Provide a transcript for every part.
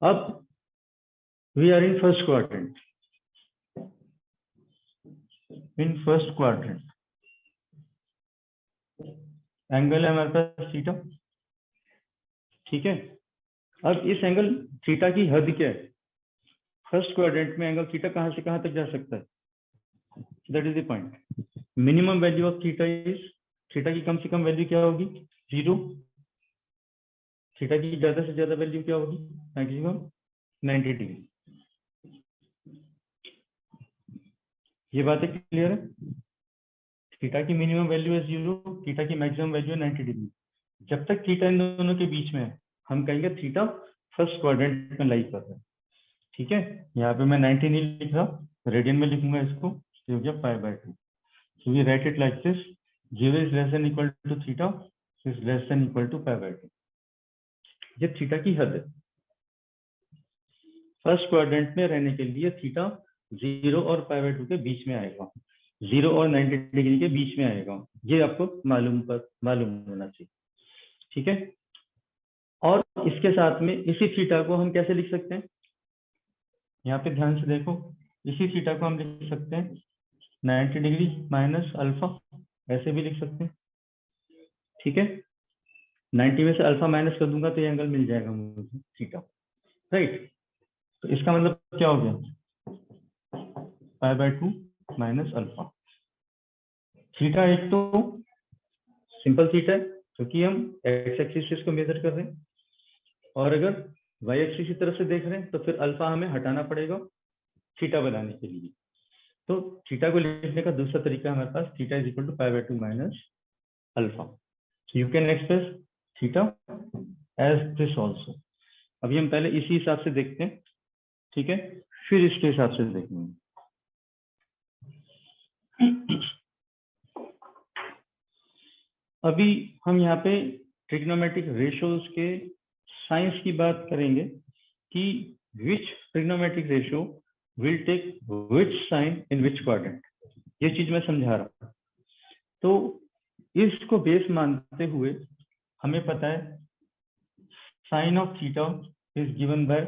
अब we are in first quadrant, angle है हमारे पास थीटा। ठीक है, अब इस एंगल थीटा की हद क्या है? फर्स्ट क्वाड्रेंट में एंगल थीटा कहां से कहां तक जा सकता है? That is the point. Minimum value of theta is, theta की कम से कम वैल्यू क्या होगी? 0। थीटा की ज्यादा से ज्यादा वैल्यू क्या होगी? Maximum 90 degree. ये बातें क्लियर है? थीटा की मिनिमम वैल्यू है 0, थीटा की मैक्सिमम वैल्यू है 90 डिग्री। जब तक थीटा इन दोनों के बीच में है हम कहेंगे थीटा फर्स्ट क्वाड्रेंट में लाई कर रहा है। ठीक है, यहाँ पे मैं 90 नहीं लिख रहा, रेडियन में लिखूंगा इसको, तो हो गया π/2। So we write it like this: 0 is less than equal to theta, is less than equal to π/2। ये थीटा की हद है। फर्स्ट क्वाड्रेंट में रहने के लिए थीटा 0 और π/2 के बीच में आएगा, 0 और 90 डिग्री के बीच में आएगा। ये आपको मालूम होना चाहिए। ठीक है, और इसके साथ में इसी थीटा को हम कैसे लिख सकते हैं? यहाँ पे ध्यान से देखो, इसी थीटा को हम लिख सकते हैं 90 डिग्री माइनस अल्फा, ऐसे भी लिख सकते हैं। ठीक है, 90 में से अल्फा माइनस कर दूंगा तो ये एंगल मिल जाएगा मुझे थीटा, राइट। तो इसका मतलब क्या हो गया? π/2 माइनस अल्फा। थीटा एक तो सिंपल थीटा है क्योंकि हम एक्स एक्सिस को मेजर कर रहे हैं, और अगर वाई एक्सिस की तरफ से देख रहे हैं तो फिर अल्फा हमें हटाना पड़ेगा थीटा बनाने के लिए। तो थीटा को लिखने का दूसरा तरीका हमारे पास, theta is equal to π/2 minus alpha. You can express theta as this also. अभी हम पहले इसी हिसाब से देखते हैं, ठीक है, फिर इसके हिसाब से देखेंगे। अभी हम यहाँ पे ट्रिग्नोमेट्रिक रेशियोज के साइंस की बात करेंगे कि which trigonometric ratio will take which sign in which quadrant, ये चीज मैं समझा रहा हूँ। तो इसको बेस मानते हुए हमें पता है sine of theta is given by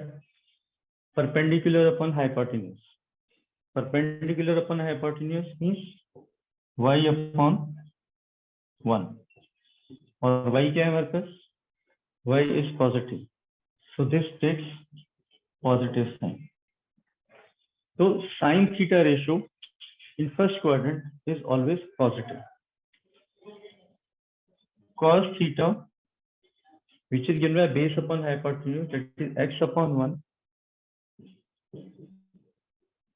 perpendicular upon hypotenuse. Perpendicular upon hypotenuse means y upon 1, और y क्या है हमारे पास? y is positive, so this takes positive sign. तो sine theta ratio in first quadrant is always positive. cos theta which is given by base upon hypotenuse, that is x upon 1,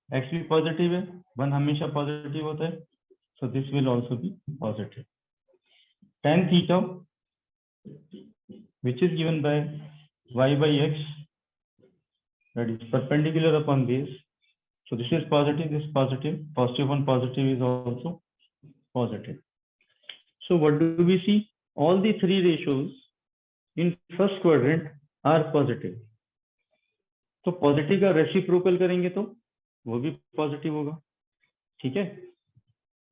x भी positive है, 1 हमेशा positive होता है, so this will also be positive. tan theta which is given by y by x, that is perpendicular upon base, so this is positive, this is positive, positive on positive is also positive. So what do we see? All the three ratios in first quadrant are positive. तो positive का reciprocal करेंगे तो वो भी positive होगा। ठीक है,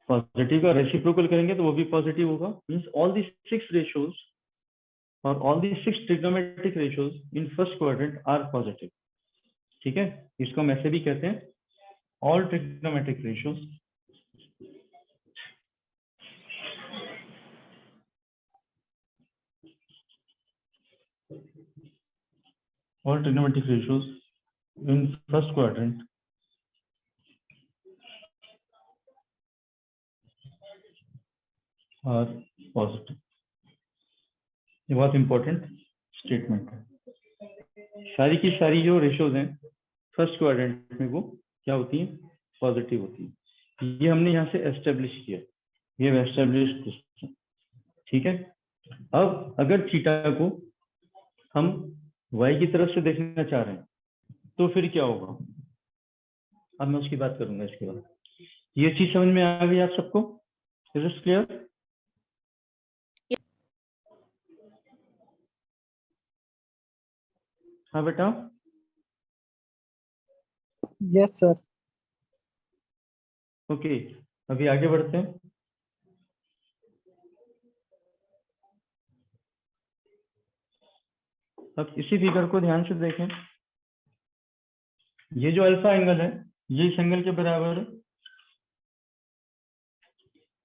positive का रेसिप्रोकल करेंगे तो वो भी पॉजिटिव होगा। मींस ऑल दी 6 रेशियोज और all the 6 trigonometric ratios in first quadrant are positive. ठीक है, इसको हम ऐसे भी कहते हैं all trigonometric ratios in first quadrant are positive। ये बहुत इंपॉर्टेंट स्टेटमेंट है। सारी की सारी जो रेशियोज हैं फर्स्ट क्वाड्रेंट में वो क्या होती हैं? पॉजिटिव होती है। ये हमने यहाँ से एस्टेब्लिश किया, ये एस्टेब्लिश। ठीक है, अब अगर थीटा को हम y की तरफ से देखना चाह रहे हैं तो फिर क्या होगा? अब मैं उसकी बात करूंगा इसके बाद। ये चीज समझ में आ गई आप सबको? Is it clear? हाँ बेटा। Yes sir. ओके, अभी आगे बढ़ते हैं। अब इसी फिगर को ध्यान से देखें। ये जो अल्फा एंगल है ये इस एंगल के बराबर है।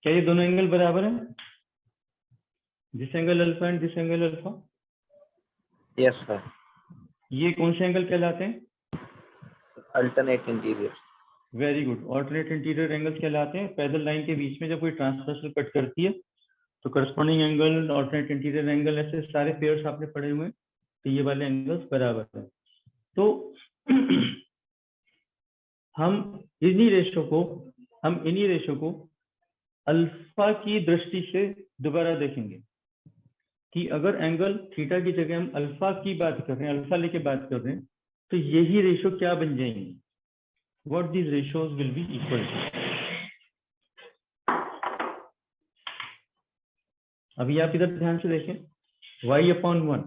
क्या ये दोनों एंगल बराबर है? This angle alpha and this angle alpha. Yes sir. ये कौन से एंगल कहलाते हैं? Alternate interior. Very good, alternate interior angles कहलाते हैं। पैरेलल लाइन के बीच में जब कोई ट्रांसवर्सल कट करती है तो corresponding angle, alternate interior angle, ऐसे सारे पेयर्स आपने पढ़े हुए हैं, तो ये वाले एंगल्स बराबर है। तो हम इन्हीं रेशो को अल्फा की दृष्टि से दोबारा देखेंगे कि अगर एंगल थीटा की जगह हम अल्फा की बात कर रहे हैं, अल्फा लेके बात कर रहे हैं, तो यही रेशो क्या बन जाएंगे? What these ratios will be equal to. अभी आप इधर ध्यान से देखें, y/1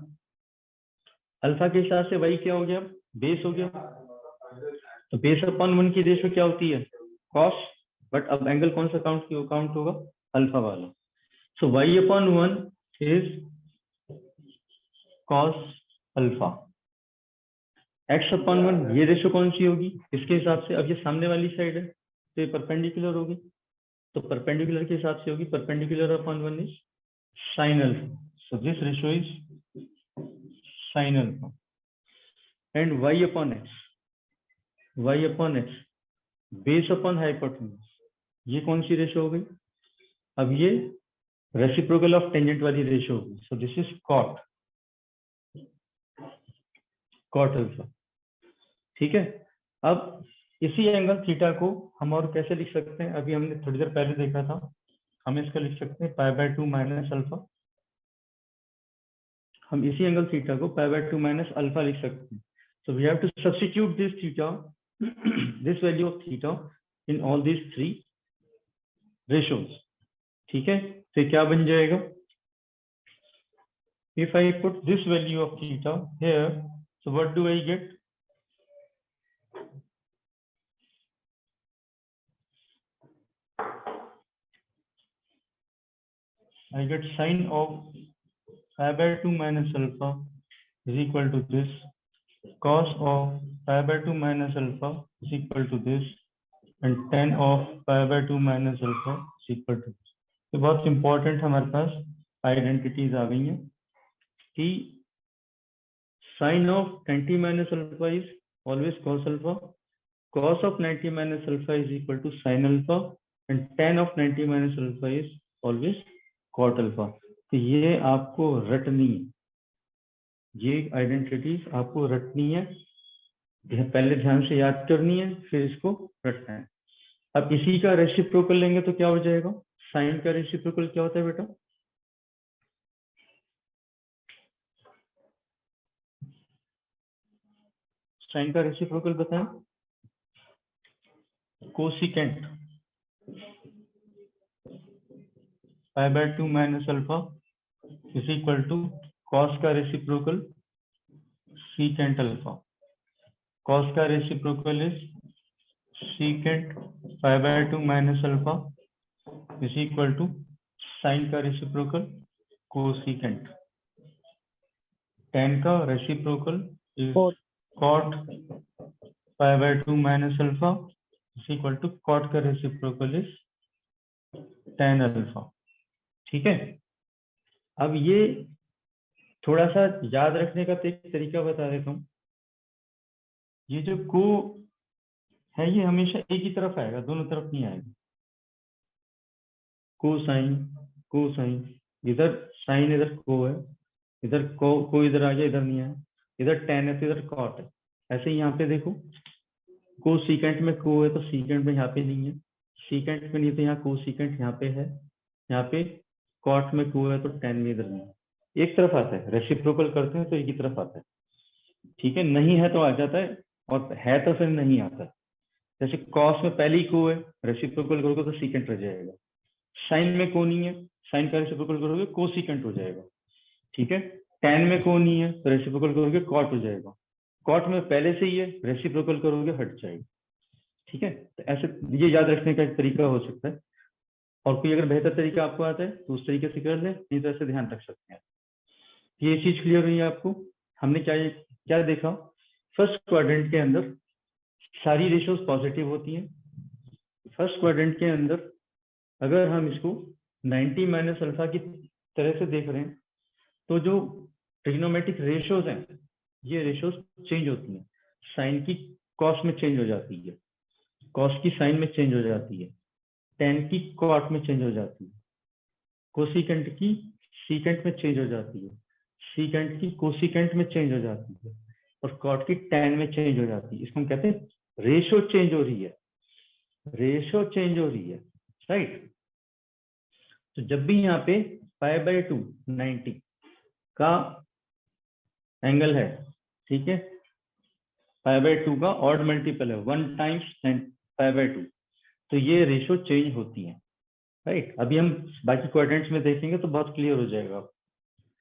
अल्फा के हिसाब से y क्या हो गया? बेस हो गया। तो बेस अपॉन 1 की रेशो क्या होती है? cos। बट अब एंगल कौन सा काउंट होगा? अल्फा वाला। सो y/1 is cos alpha. x/1 ये रेशो कौन सी होगी इसके हिसाब से? अब ये सामने वाली साइड है तो ये परपेंडिकुलर होगी, तो परपेंडिकुलर के हिसाब से होगी perpendicular upon 1 is sin alpha. So this ratio is sin alpha. And y/x base upon hypotenuse, ये कौन सी रेशो हो गई? अब ये रेसिप्रोकल ऑफ टेंजेंट वाली रेशो होगी। So this is cot alpha. ठीक है। अब इसी एंगल थीटा को हम और कैसे लिख सकते हैं? अभी हमने थोड़ी देर पहले देखा था, हम इसका लिख सकते हैं π/2 माइनस अल्फा। हम इसी एंगल थीटा को π/2 माइनस अल्फा लिख सकते हैं। So we have to substitute this theta, this value of theta in all these 3 ratios. ठीक है, तो क्या बन जाएगा? If I put this value of theta here, so what do I get? I get sine of π/2 minus alpha is equal to this, cos of π/2 minus alpha is equal to this, and tan of π/2 minus alpha is equal to this. तो बहुत important हमारे पास identities आ गई हैं कि sin of 90 minus alpha is always cos alpha, cos of 90 minus alpha is equal to sin alpha, and tan of 90 minus alpha is always cot alpha। तो ये आपको रटनी है, ये आइडेंटिटीज आपको रटनी है, पहले ध्यान से याद करनी है, फिर इसको रटना है। अब इसी का रेसिप्रोकल लेंगे तो क्या हो जाएगा? साइन का रेसिप्रोकल क्या होता है बेटा? साइन का रेसिप्रोकल बताएं। Cosecant π/2 minus alpha is equal to cos का रेसिप्रोकल सीकेंट अल्फा। कॉस का reciprocal is secant π/2 minus alpha is equal to sine का रेसिप्रोकल कोसिकेंट। tan का reciprocal is cot π/2 minus alpha is equal to cot का reciprocal is tan alpha. ठीक है। अब ये थोड़ा सा याद रखने का एक तरीका बता देता हूँ। ये जो को है ये हमेशा एक ही तरफ आएगा, दोनों तरफ नहीं आएगा। कोसाइन, इधर साइन इधर को है, इधर को इधर आ गया, इधर नहीं आया, इधर tan है तो इधर कॉट है। ऐसे ही यहाँ पे देखो, को सीकेंट में को है तो सीकेंट में यहाँ पे नहीं है, सीकेंट में नहीं तो यहाँ को सीकेंट यहाँ पे है, यहाँ पे कॉट में को है तो tan में इधर नहीं है। एक तरफ आता है, रेसिप्रोकल करते हैं तो एक ही तरफ आता है। ठीक है, नहीं है तो आ जाता है, और है तो फिर नहीं आता। जैसे कॉस में पहले ही को है, रेसिप्रोकल करोगे तो सीकेंट रह जाएगा। साइन में को नहीं है, साइन का रेसिप्रोकल करोगे को सीकेंट हो जाएगा। ठीक है, tan में को नहीं है तो रेसिप्रोकल करोगे कॉट हो जाएगा। कॉट में पहले से ही है, रेसिप्रोकल करोगे हट जाएगा। ठीक है, तो ऐसे ये याद रखने का एक तरीका हो सकता है। और कोई अगर बेहतर तरीका आपको आता है तो उस तरीके से कर ले, नहीं तो ऐसे ध्यान रख सकते हैं। ये चीज क्लियर हुई है आपको? हमने क्या देखा? फर्स्ट क्वाड्रेंट के अंदर सारी रेशियोज पॉजिटिव होती हैं। फर्स्ट क्वाड्रेंट के अंदर अगर हम इसको 90 माइनस अल्फा की तरह से देख रहे हैं तो जो ट्रिग्नोमेट्रिक रेशियोज हैं ये रेशियोज चेंज होती हैं। साइन की कॉस में चेंज हो जाती है, कॉस की साइन में चेंज हो जाती है, टेन की कॉट में चेंज हो जाती है, कोसिकेंट की सीकेंट में चेंज हो जाती है, सीकेंट की कोसिकेंट में चेंज हो जाती है और कॉट की टेन में चेंज हो जाती है। इसको हम कहते हैं रेशियो चेंज हो रही है, रेशियो चेंज हो रही है, राइट। तो जब भी यहाँ पे π/2 90 का एंगल है, ठीक है, π/2 का ऑड मल्टीपल है 1 टाइम्स π/2, तो ये रेशियो चेंज होती है, राइट। अभी हम बाकी क्वाड्रेंट्स में देखेंगे तो बहुत क्लियर हो जाएगा।